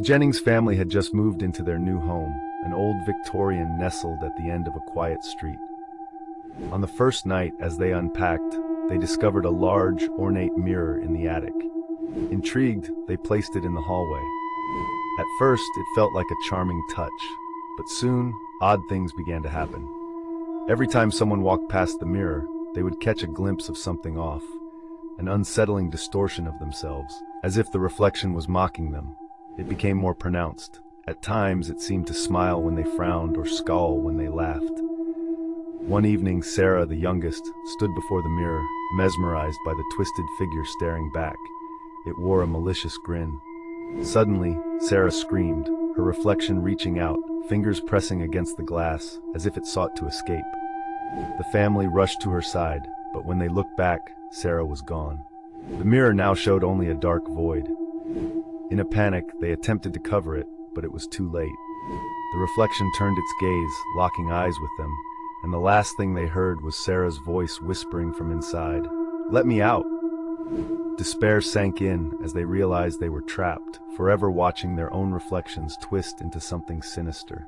Jennings family had just moved into their new home, an old Victorian nestled at the end of a quiet street. On the first night, as they unpacked, they discovered a large, ornate mirror in the attic. Intrigued, they placed it in the hallway. At first, it felt like a charming touch, but soon, odd things began to happen. Every time someone walked past the mirror, they would catch a glimpse of something off, an unsettling distortion of themselves, as if the reflection was mocking them. It became more pronounced. At times, it seemed to smile when they frowned or scowl when they laughed. One evening, Sarah, the youngest, stood before the mirror, mesmerized by the twisted figure staring back. It wore a malicious grin. Suddenly, Sarah screamed, her reflection reaching out, fingers pressing against the glass, as if it sought to escape. The family rushed to her side, but when they looked back, Sarah was gone. The mirror now showed only a dark void. In a panic, they attempted to cover it, but it was too late. The reflection turned its gaze, locking eyes with them, and the last thing they heard was Sarah's voice whispering from inside, "Let me out!" Despair sank in as they realized they were trapped, forever watching their own reflections twist into something sinister.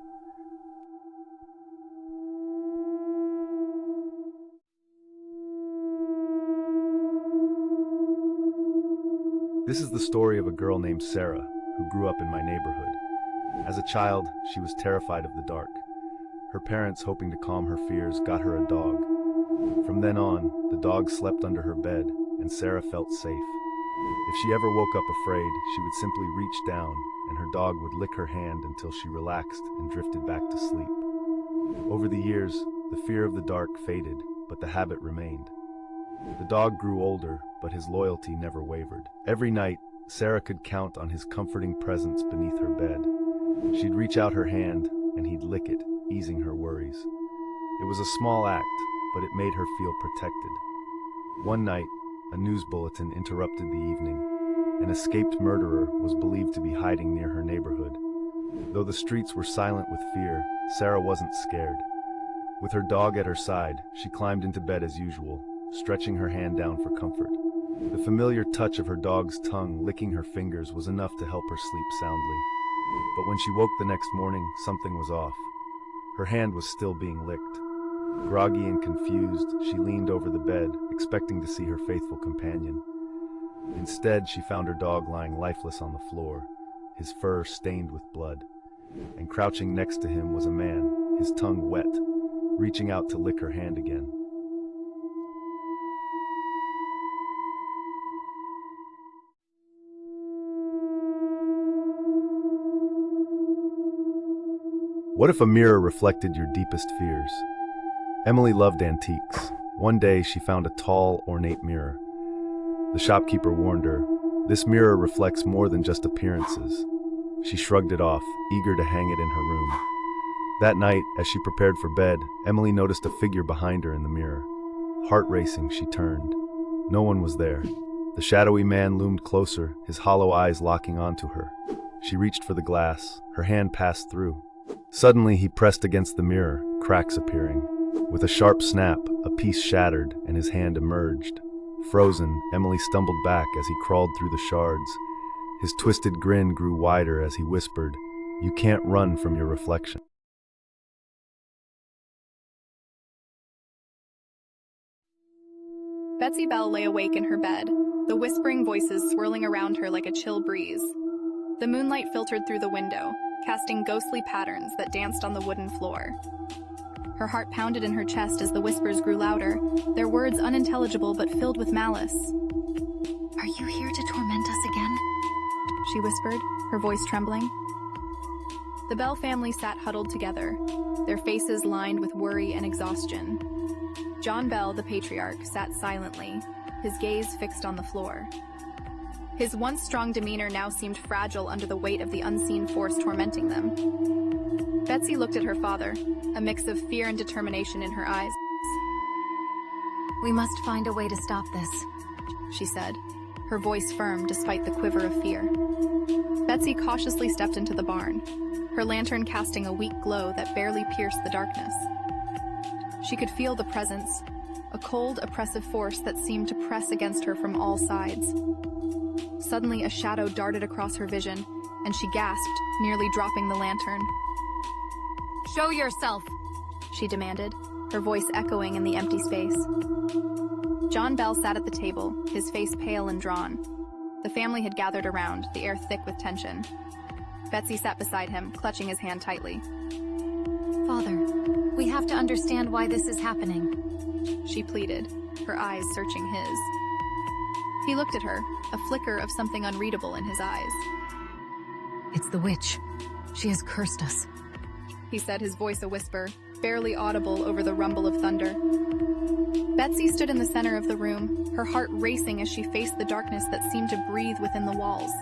This is the story of a girl named Sarah, who grew up in my neighborhood. As a child, she was terrified of the dark. Her parents, hoping to calm her fears, got her a dog. From then on, the dog slept under her bed, and Sarah felt safe. If she ever woke up afraid, she would simply reach down, and her dog would lick her hand until she relaxed and drifted back to sleep. Over the years, the fear of the dark faded, but the habit remained. The dog grew older, but his loyalty never wavered. Every night, Sarah could count on his comforting presence beneath her bed. She'd reach out her hand, and he'd lick it, easing her worries. It was a small act, but it made her feel protected. One night, a news bulletin interrupted the evening. An escaped murderer was believed to be hiding near her neighborhood. Though the streets were silent with fear, Sarah wasn't scared. With her dog at her side, she climbed into bed as usual, stretching her hand down for comfort. The familiar touch of her dog's tongue licking her fingers was enough to help her sleep soundly. But when she woke the next morning, something was off. Her hand was still being licked. Groggy and confused, she leaned over the bed, expecting to see her faithful companion. Instead, she found her dog lying lifeless on the floor, his fur stained with blood. And crouching next to him was a man, his tongue wet, reaching out to lick her hand again. What if a mirror reflected your deepest fears? Emily loved antiques. One day, she found a tall, ornate mirror. The shopkeeper warned her, "This mirror reflects more than just appearances." She shrugged it off, eager to hang it in her room. That night, as she prepared for bed, Emily noticed a figure behind her in the mirror. Heart racing, she turned. No one was there. The shadowy man loomed closer, his hollow eyes locking onto her. She reached for the glass. Her hand passed through. Suddenly, he pressed against the mirror, cracks appearing. With a sharp snap, a piece shattered, and his hand emerged. Frozen, Emily stumbled back as he crawled through the shards. His twisted grin grew wider as he whispered, "You can't run from your reflection." Betsy Bell lay awake in her bed, the whispering voices swirling around her like a chill breeze. The moonlight filtered through the window, casting ghostly patterns that danced on the wooden floor. Her heart pounded in her chest as the whispers grew louder, their words unintelligible but filled with malice. "Are you here to torment us again?" she whispered, her voice trembling. The Bell family sat huddled together, their faces lined with worry and exhaustion. John Bell, the patriarch, sat silently, his gaze fixed on the floor. His once strong demeanor now seemed fragile under the weight of the unseen force tormenting them. Betsy looked at her father, a mix of fear and determination in her eyes. "We must find a way to stop this," she said, her voice firm despite the quiver of fear. Betsy cautiously stepped into the barn, her lantern casting a weak glow that barely pierced the darkness. She could feel the presence, a cold, oppressive force that seemed to press against her from all sides. Suddenly, a shadow darted across her vision, and she gasped, nearly dropping the lantern. Show yourself, she demanded, her voice echoing in the empty space. John Bell sat at the table, his face pale and drawn. The family had gathered around, the air thick with tension. Betsy sat beside him, clutching his hand tightly. Father, we have to understand why this is happening, she pleaded, her eyes searching his. He looked at her, a flicker of something unreadable in his eyes. It's the witch. She has cursed us, he said, his voice a whisper, barely audible over the rumble of thunder. Betsy stood in the center of the room, her heart racing as she faced the darkness that seemed to breathe within the walls.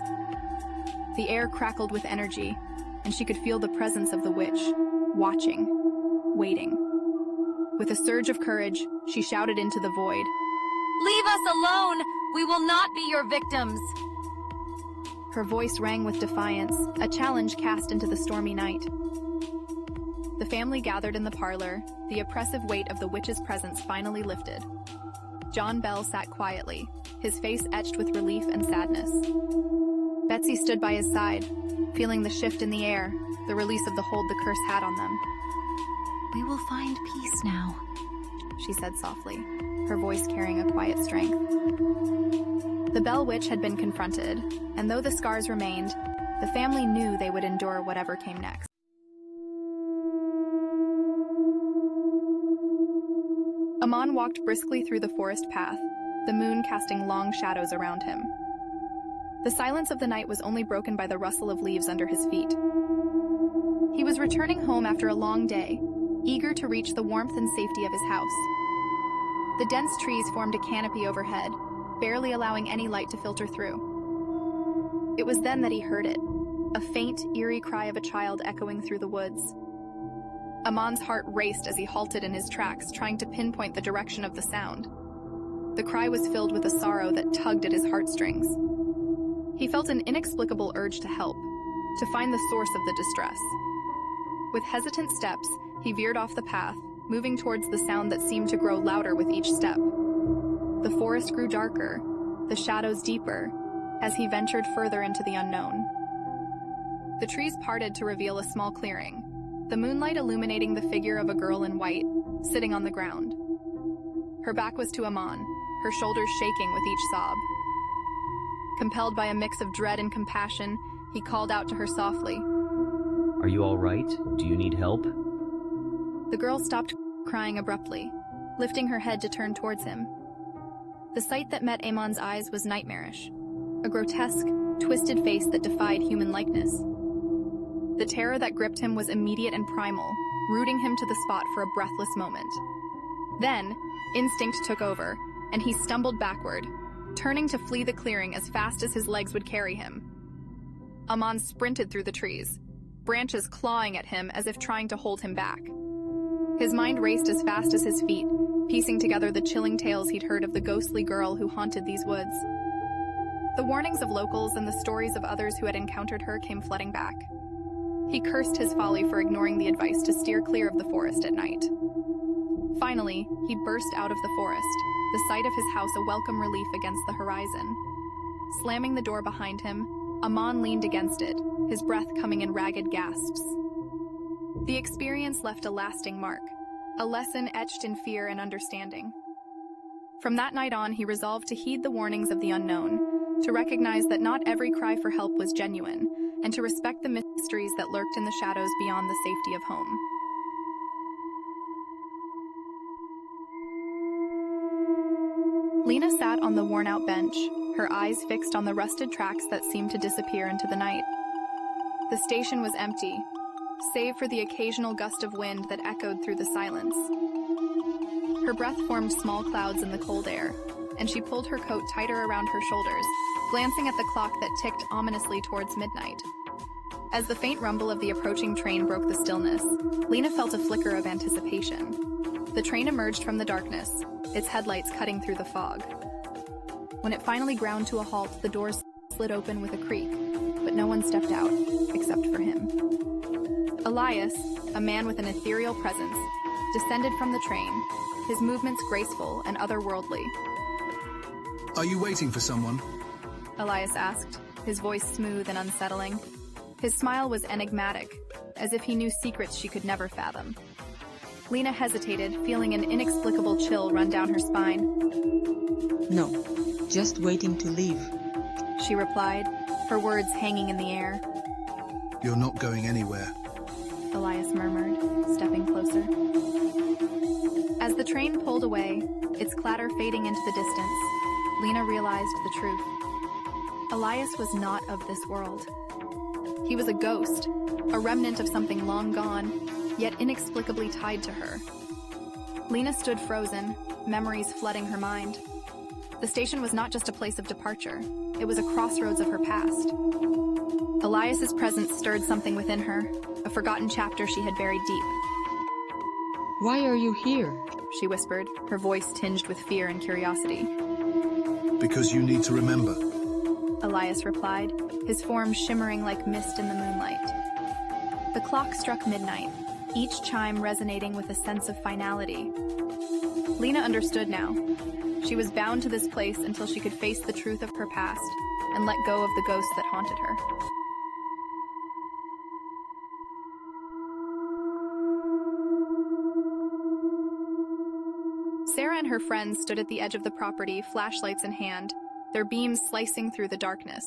The air crackled with energy, and she could feel the presence of the witch, watching, waiting. With a surge of courage, she shouted into the void. "Leave us alone! We will not be your victims!" Her voice rang with defiance, a challenge cast into the stormy night. The family gathered in the parlor, the oppressive weight of the witch's presence finally lifted. John Bell sat quietly, his face etched with relief and sadness. Betsy stood by his side, feeling the shift in the air, the release of the hold the curse had on them. "We will find peace now," she said softly, her voice carrying a quiet strength. The Bell Witch had been confronted, and though the scars remained, the family knew they would endure whatever came next. Amon walked briskly through the forest path, the moon casting long shadows around him. The silence of the night was only broken by the rustle of leaves under his feet. He was returning home after a long day, eager to reach the warmth and safety of his house. The dense trees formed a canopy overhead, barely allowing any light to filter through. It was then that he heard it, a faint, eerie cry of a child echoing through the woods. Amon's heart raced as he halted in his tracks, trying to pinpoint the direction of the sound. The cry was filled with a sorrow that tugged at his heartstrings. He felt an inexplicable urge to help, to find the source of the distress. With hesitant steps, he veered off the path, moving towards the sound that seemed to grow louder with each step. The forest grew darker, the shadows deeper, as he ventured further into the unknown. The trees parted to reveal a small clearing, the moonlight illuminating the figure of a girl in white, sitting on the ground. Her back was to Amon, her shoulders shaking with each sob. Compelled by a mix of dread and compassion, he called out to her softly. "Are you all right? Do you need help?" The girl stopped crying abruptly, lifting her head to turn towards him. The sight that met Amon's eyes was nightmarish, a grotesque, twisted face that defied human likeness. The terror that gripped him was immediate and primal, rooting him to the spot for a breathless moment. Then, instinct took over, and he stumbled backward, turning to flee the clearing as fast as his legs would carry him. Amon sprinted through the trees, branches clawing at him as if trying to hold him back. His mind raced as fast as his feet, piecing together the chilling tales he'd heard of the ghostly girl who haunted these woods. The warnings of locals and the stories of others who had encountered her came flooding back. He cursed his folly for ignoring the advice to steer clear of the forest at night. Finally, he burst out of the forest, the sight of his house a welcome relief against the horizon. Slamming the door behind him, Amon leaned against it, his breath coming in ragged gasps. The experience left a lasting mark, a lesson etched in fear and understanding. From that night on, he resolved to heed the warnings of the unknown, to recognize that not every cry for help was genuine, and to respect the mysteries that lurked in the shadows beyond the safety of home. Lena sat on the worn-out bench, her eyes fixed on the rusted tracks that seemed to disappear into the night. The station was empty, save for the occasional gust of wind that echoed through the silence. Her breath formed small clouds in the cold air, and she pulled her coat tighter around her shoulders, glancing at the clock that ticked ominously towards midnight. As the faint rumble of the approaching train broke the stillness, Lena felt a flicker of anticipation. The train emerged from the darkness, its headlights cutting through the fog. When it finally ground to a halt, the doors slid open with a creak, but no one stepped out, except for him. Elias, a man with an ethereal presence, descended from the train, his movements graceful and otherworldly. Are you waiting for someone? Elias asked, his voice smooth and unsettling. His smile was enigmatic, as if he knew secrets she could never fathom. Lena hesitated, feeling an inexplicable chill run down her spine. No, just waiting to leave. She replied, her words hanging in the air. You're not going anywhere. Elias murmured, stepping closer. As the train pulled away, its clatter fading into the distance, Lena realized the truth. Elias was not of this world. He was a ghost, a remnant of something long gone, yet inexplicably tied to her. Lena stood frozen, memories flooding her mind. The station was not just a place of departure, it was a crossroads of her past. Elias's presence stirred something within her, a forgotten chapter she had buried deep. Why are you here? She whispered, her voice tinged with fear and curiosity. Because you need to remember. Elias replied, his form shimmering like mist in the moonlight. The clock struck midnight, each chime resonating with a sense of finality. Lena understood now. She was bound to this place until she could face the truth of her past and let go of the ghosts that haunted her. Sarah and her friends stood at the edge of the property, flashlights in hand, their beams slicing through the darkness.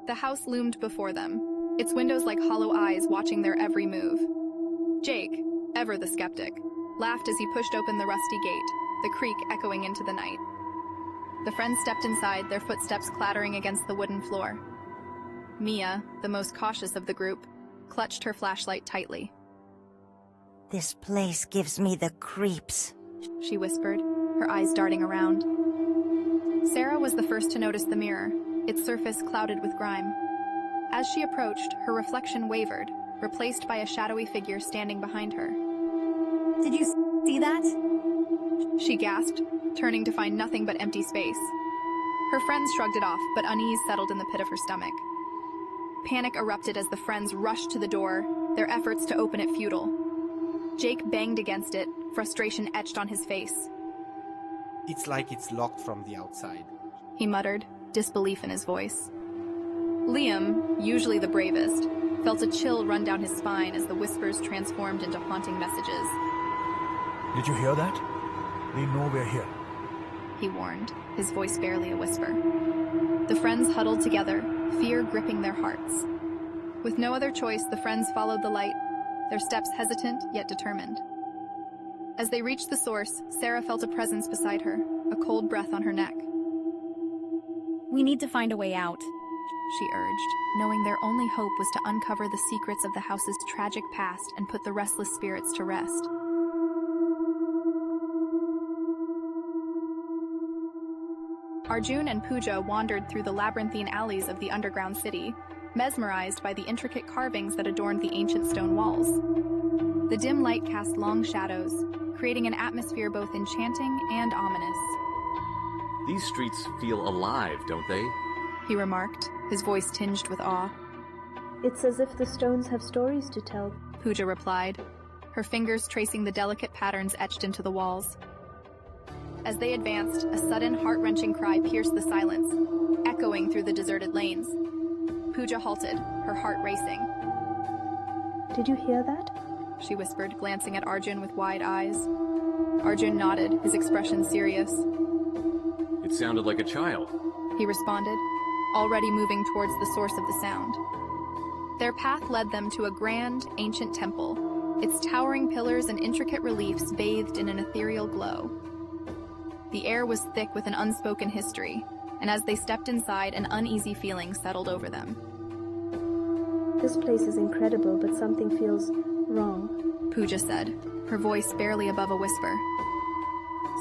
The house loomed before them, its windows like hollow eyes watching their every move. Jake, ever the skeptic, laughed as he pushed open the rusty gate, the creak echoing into the night. The friends stepped inside, their footsteps clattering against the wooden floor. Mia, the most cautious of the group, clutched her flashlight tightly. This place gives me the creeps, she whispered, her eyes darting around. Sarah was the first to notice the mirror, its surface clouded with grime. As she approached, her reflection wavered, replaced by a shadowy figure standing behind her. Did you see that? She gasped, turning to find nothing but empty space. Her friends shrugged it off, but unease settled in the pit of her stomach. Panic erupted as the friends rushed to the door, their efforts to open it futile. Jake banged against it, frustration etched on his face. It's like it's locked from the outside, he muttered, disbelief in his voice. Liam, usually the bravest, felt a chill run down his spine as the whispers transformed into haunting messages. Did you hear that? They know we're here, he warned, his voice barely a whisper. The friends huddled together, fear gripping their hearts. With no other choice, the friends followed the light, their steps hesitant yet determined. As they reached the source, Sarah felt a presence beside her, a cold breath on her neck. We need to find a way out, she urged, knowing their only hope was to uncover the secrets of the house's tragic past and put the restless spirits to rest. Arjun and Pooja wandered through the labyrinthine alleys of the underground city, mesmerized by the intricate carvings that adorned the ancient stone walls. The dim light cast long shadows, creating an atmosphere both enchanting and ominous. These streets feel alive, don't they? He remarked, his voice tinged with awe. It's as if the stones have stories to tell, Pooja replied, her fingers tracing the delicate patterns etched into the walls. As they advanced, a sudden heart-wrenching cry pierced the silence, echoing through the deserted lanes. Pooja halted, her heart racing. Did you hear that? She whispered, glancing at Arjun with wide eyes. Arjun nodded, his expression serious. It sounded like a child, he responded, already moving towards the source of the sound. Their path led them to a grand, ancient temple, its towering pillars and intricate reliefs bathed in an ethereal glow. The air was thick with an unspoken history, and as they stepped inside, an uneasy feeling settled over them. This place is incredible, but something feels wrong, Pooja said, her voice barely above a whisper.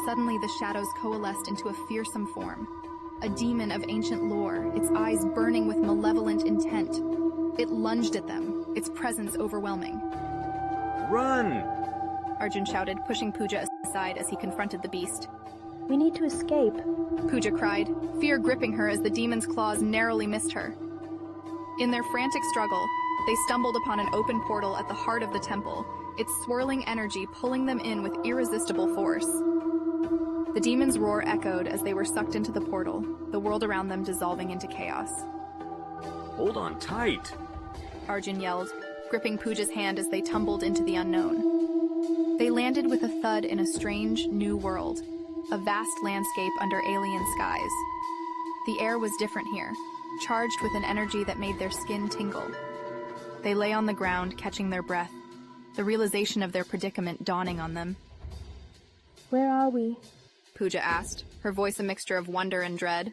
Suddenly the shadows coalesced into a fearsome form, a demon of ancient lore, its eyes burning with malevolent intent. It lunged at them, its presence overwhelming. Run! Arjun shouted, pushing Pooja aside as he confronted the beast. We need to escape, Pooja cried, fear gripping her as the demon's claws narrowly missed her. In their frantic struggle, they stumbled upon an open portal at the heart of the temple, its swirling energy pulling them in with irresistible force. The demon's roar echoed as they were sucked into the portal, the world around them dissolving into chaos. Hold on tight! Arjun yelled, gripping Pooja's hand as they tumbled into the unknown. They landed with a thud in a strange, new world, a vast landscape under alien skies. The air was different here, charged with an energy that made their skin tingle. They lay on the ground, catching their breath, the realization of their predicament dawning on them. Where are we? Pooja asked, her voice a mixture of wonder and dread.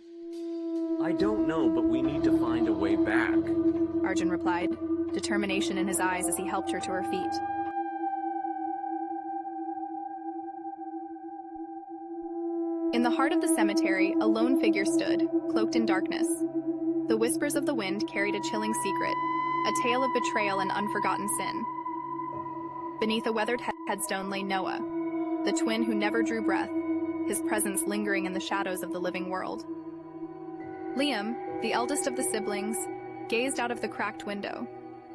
I don't know, but we need to find a way back. Arjun replied, determination in his eyes as he helped her to her feet. In the heart of the cemetery, a lone figure stood, cloaked in darkness. The whispers of the wind carried a chilling secret, a tale of betrayal and unforgotten sin. Beneath a weathered headstone lay Noah, the twin who never drew breath, his presence lingering in the shadows of the living world. Liam, the eldest of the siblings, gazed out of the cracked window,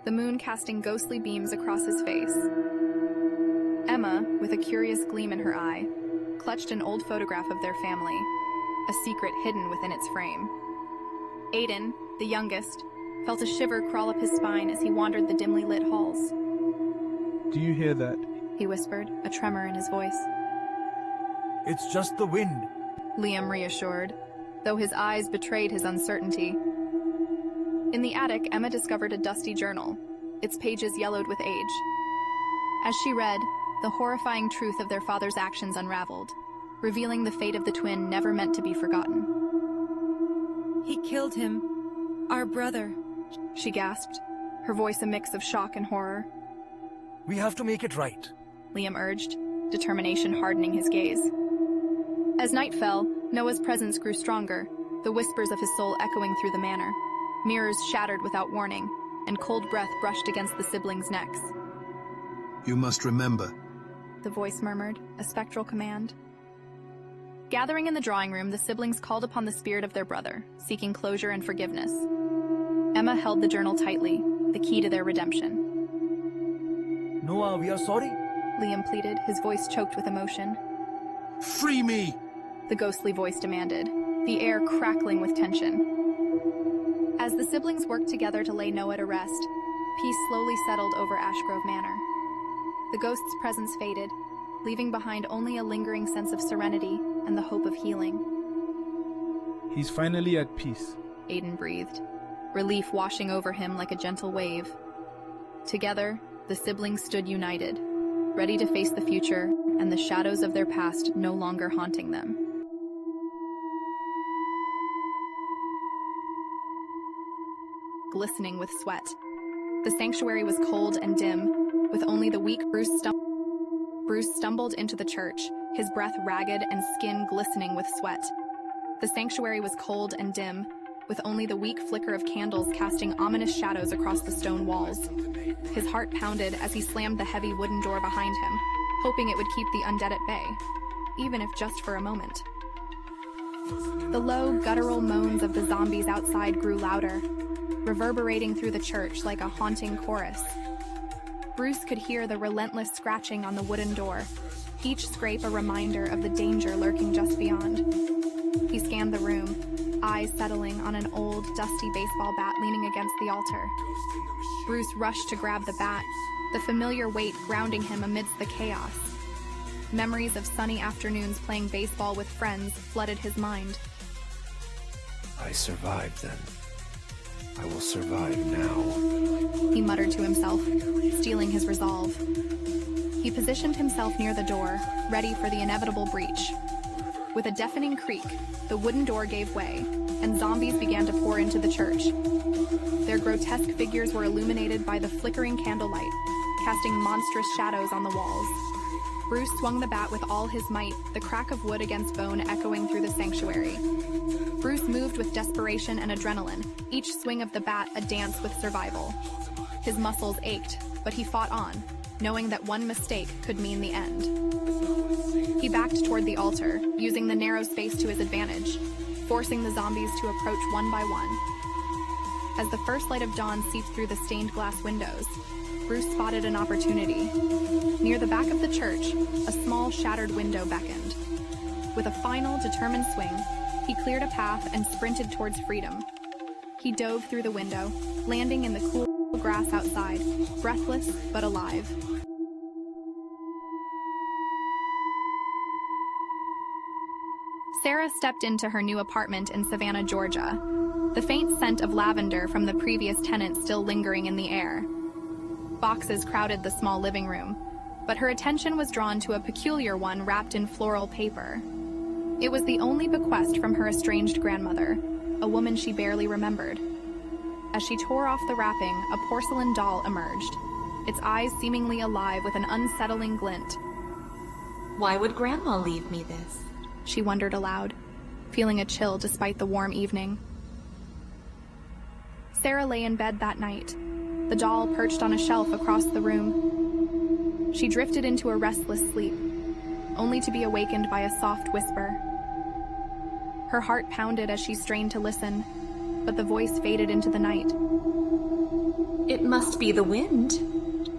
the moon casting ghostly beams across his face. Emma, with a curious gleam in her eye, clutched an old photograph of their family, a secret hidden within its frame. Aiden, the youngest, felt a shiver crawl up his spine as he wandered the dimly lit halls. Do you hear that? He whispered, a tremor in his voice. It's just the wind, Liam reassured, though his eyes betrayed his uncertainty. In the attic, Emma discovered a dusty journal, its pages yellowed with age. As she read, the horrifying truth of their father's actions unraveled, revealing the fate of the twin never meant to be forgotten. He killed him. Our brother. She gasped, her voice a mix of shock and horror. We have to make it right, Liam urged, determination hardening his gaze. As night fell, Noah's presence grew stronger, the whispers of his soul echoing through the manor. Mirrors shattered without warning, and cold breath brushed against the siblings' necks. You must remember, the voice murmured, a spectral command. Gathering in the drawing room, the siblings called upon the spirit of their brother, seeking closure and forgiveness. Emma held the journal tightly, the key to their redemption. Noah, we are sorry, Liam pleaded, his voice choked with emotion. Free me! The ghostly voice demanded, the air crackling with tension. As the siblings worked together to lay Noah to rest, peace slowly settled over Ashgrove Manor. The ghost's presence faded, leaving behind only a lingering sense of serenity and the hope of healing. He's finally at peace, Aiden breathed, relief washing over him like a gentle wave. Together, the siblings stood united, ready to face the future and the shadows of their past no longer haunting them. Glistening with sweat. The sanctuary was cold and dim, with only the weak Bruce stumbled into the church, his breath ragged and skin glistening with sweat. The sanctuary was cold and dim, with only the weak flicker of candles casting ominous shadows across the stone walls. His heart pounded as he slammed the heavy wooden door behind him, hoping it would keep the undead at bay, even if just for a moment. The low, guttural moans of the zombies outside grew louder, reverberating through the church like a haunting chorus. Bruce could hear the relentless scratching on the wooden door, each scrape a reminder of the danger lurking just beyond. He scanned the room, eyes settling on an old, dusty baseball bat leaning against the altar. Bruce rushed to grab the bat, the familiar weight grounding him amidst the chaos. Memories of sunny afternoons playing baseball with friends flooded his mind. I survived then. I will survive now, he muttered to himself, steeling his resolve. He positioned himself near the door, ready for the inevitable breach. With a deafening creak, the wooden door gave way, and zombies began to pour into the church. Their grotesque figures were illuminated by the flickering candlelight, casting monstrous shadows on the walls. Bruce swung the bat with all his might, the crack of wood against bone echoing through the sanctuary. Bruce moved with desperation and adrenaline, each swing of the bat a dance with survival. His muscles ached, but he fought on, knowing that one mistake could mean the end. He backed toward the altar, using the narrow space to his advantage, forcing the zombies to approach one by one. As the first light of dawn seeped through the stained glass windows, Bruce spotted an opportunity. Near the back of the church, a small shattered window beckoned. With a final, determined swing, he cleared a path and sprinted towards freedom. He dove through the window, landing in the cool grass outside, breathless but alive. Sarah stepped into her new apartment in Savannah, Georgia, the faint scent of lavender from the previous tenant still lingering in the air. Boxes crowded the small living room, but her attention was drawn to a peculiar one wrapped in floral paper. It was the only bequest from her estranged grandmother, a woman she barely remembered. As she tore off the wrapping, a porcelain doll emerged, its eyes seemingly alive with an unsettling glint. Why would Grandma leave me this? She wondered aloud, feeling a chill despite the warm evening. Sarah lay in bed that night, the doll perched on a shelf across the room. She drifted into a restless sleep, only to be awakened by a soft whisper. Her heart pounded as she strained to listen, but the voice faded into the night. It must be the wind,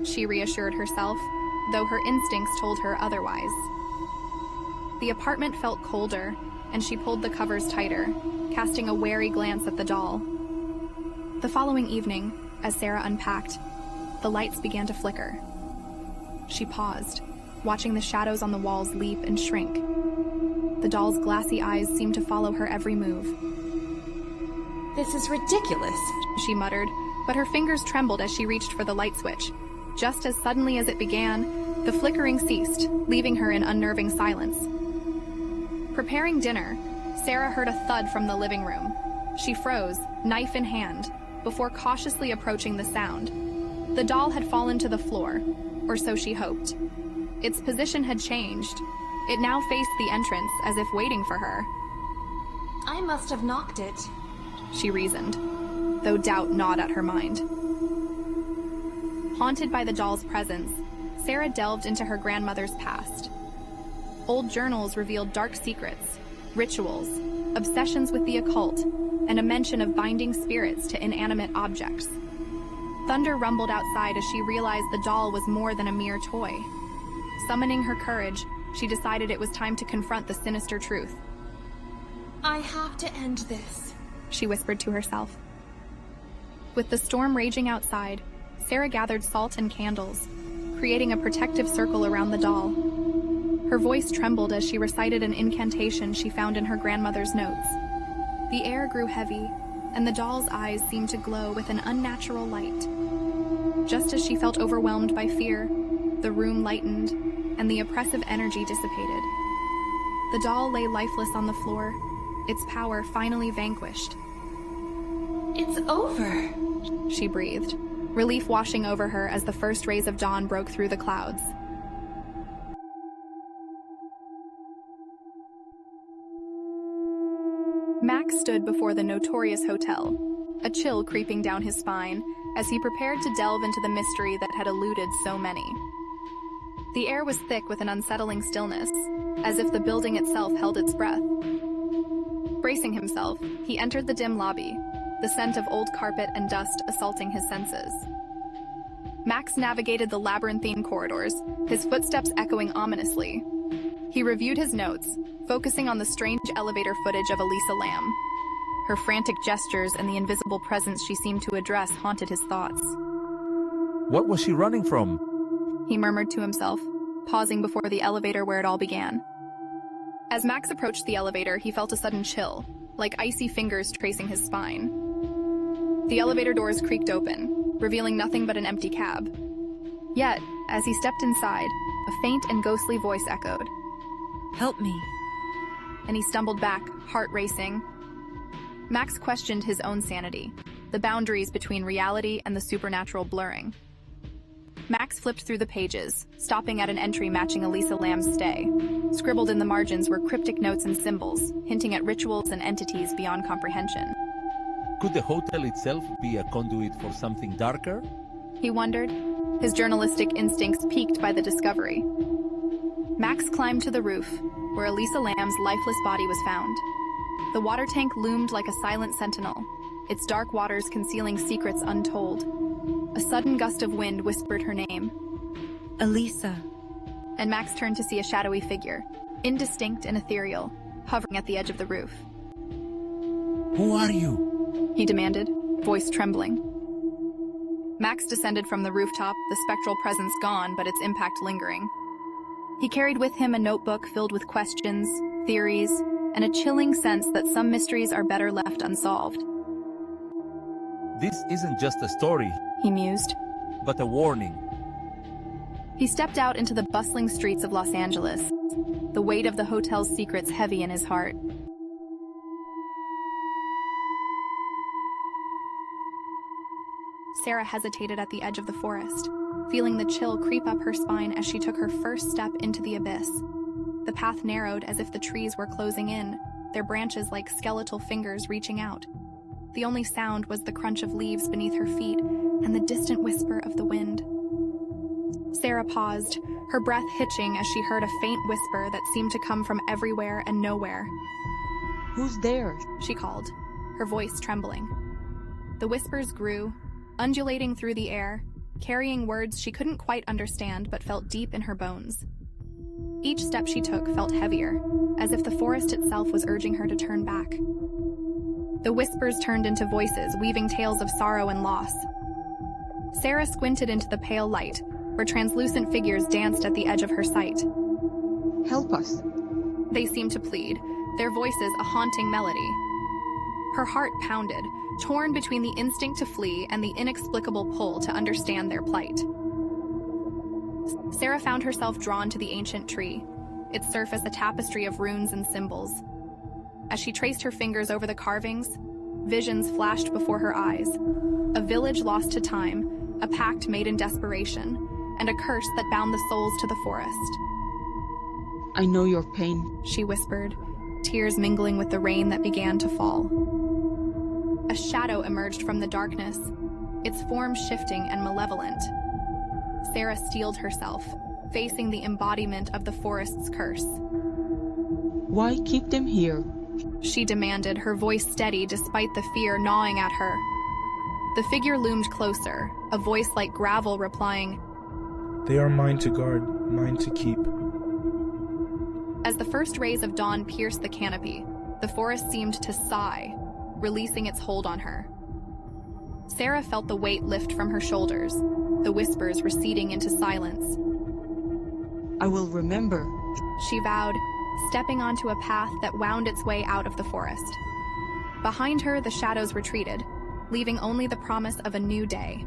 she reassured herself, though her instincts told her otherwise. The apartment felt colder, and she pulled the covers tighter, casting a wary glance at the doll. The following evening, as Sarah unpacked, the lights began to flicker. She paused, watching the shadows on the walls leap and shrink. The doll's glassy eyes seemed to follow her every move. This is ridiculous, she muttered, but her fingers trembled as she reached for the light switch. Just as suddenly as it began, the flickering ceased, leaving her in unnerving silence. Preparing dinner, Sarah heard a thud from the living room. She froze, knife in hand, before cautiously approaching the sound. The doll had fallen to the floor, or so she hoped. Its position had changed. It now faced the entrance as if waiting for her. I must have knocked it, she reasoned, though doubt gnawed at her mind. Haunted by the doll's presence, Sarah delved into her grandmother's past. Old journals revealed dark secrets, rituals, obsessions with the occult, and a mention of binding spirits to inanimate objects. Thunder rumbled outside as she realized the doll was more than a mere toy. Summoning her courage, she decided it was time to confront the sinister truth. I have to end this, she whispered to herself. With the storm raging outside, Sarah gathered salt and candles, creating a protective circle around the doll. Her voice trembled as she recited an incantation she found in her grandmother's notes. The air grew heavy, and the doll's eyes seemed to glow with an unnatural light. Just as she felt overwhelmed by fear, the room lightened, and the oppressive energy dissipated. The doll lay lifeless on the floor, its power finally vanquished. It's over, she breathed, relief washing over her as the first rays of dawn broke through the clouds. Max stood before the notorious hotel, a chill creeping down his spine as he prepared to delve into the mystery that had eluded so many. The air was thick with an unsettling stillness, as if the building itself held its breath. Bracing himself, he entered the dim lobby, the scent of old carpet and dust assaulting his senses. Max navigated the labyrinthine corridors, his footsteps echoing ominously. He reviewed his notes, focusing on the strange elevator footage of Elisa Lamb. Her frantic gestures and the invisible presence she seemed to address haunted his thoughts. What was she running from? He murmured to himself, pausing before the elevator where it all began. As Max approached the elevator, he felt a sudden chill, like icy fingers tracing his spine. The elevator doors creaked open, revealing nothing but an empty cab. Yet, as he stepped inside, a faint and ghostly voice echoed. Help me. And he stumbled back, heart racing. Max questioned his own sanity, the boundaries between reality and the supernatural blurring. Max flipped through the pages, stopping at an entry matching Elisa Lamb's stay. Scribbled in the margins were cryptic notes and symbols, hinting at rituals and entities beyond comprehension. Could the hotel itself be a conduit for something darker? He wondered, his journalistic instincts piqued by the discovery. Max climbed to the roof, where Elisa Lamb's lifeless body was found. The water tank loomed like a silent sentinel, its dark waters concealing secrets untold. A sudden gust of wind whispered her name. Elisa. And Max turned to see a shadowy figure, indistinct and ethereal, hovering at the edge of the roof. Who are you? He demanded, voice trembling. Max descended from the rooftop, the spectral presence gone, but its impact lingering. He carried with him a notebook filled with questions, theories, and a chilling sense that some mysteries are better left unsolved. This isn't just a story, he mused, but a warning. He stepped out into the bustling streets of Los Angeles, the weight of the hotel's secrets heavy in his heart. Sarah hesitated at the edge of the forest, feeling the chill creep up her spine as she took her first step into the abyss. The path narrowed as if the trees were closing in, their branches like skeletal fingers reaching out. The only sound was the crunch of leaves beneath her feet and the distant whisper of the wind. Sarah paused, her breath hitching as she heard a faint whisper that seemed to come from everywhere and nowhere. "Who's there?" she called, her voice trembling. The whispers grew, undulating through the air, carrying words she couldn't quite understand but felt deep in her bones. Each step she took felt heavier, as if the forest itself was urging her to turn back. The whispers turned into voices, weaving tales of sorrow and loss. Sarah squinted into the pale light, where translucent figures danced at the edge of her sight. "Help us," they seemed to plead, their voices a haunting melody. Her heart pounded, torn between the instinct to flee and the inexplicable pull to understand their plight. Sarah found herself drawn to the ancient tree, its surface a tapestry of runes and symbols. As she traced her fingers over the carvings, visions flashed before her eyes. A village lost to time, a pact made in desperation, and a curse that bound the souls to the forest. "I know your pain," she whispered, tears mingling with the rain that began to fall. A shadow emerged from the darkness, its form shifting and malevolent. Sarah steeled herself, facing the embodiment of the forest's curse. "Why keep them here?" she demanded, her voice steady despite the fear gnawing at her. The figure loomed closer, a voice like gravel replying, "They are mine to guard, mine to keep." As the first rays of dawn pierced the canopy, the forest seemed to sigh, releasing its hold on her. Sarah felt the weight lift from her shoulders, the whispers receding into silence. "I will remember," she vowed, stepping onto a path that wound its way out of the forest. Behind her, the shadows retreated, leaving only the promise of a new day,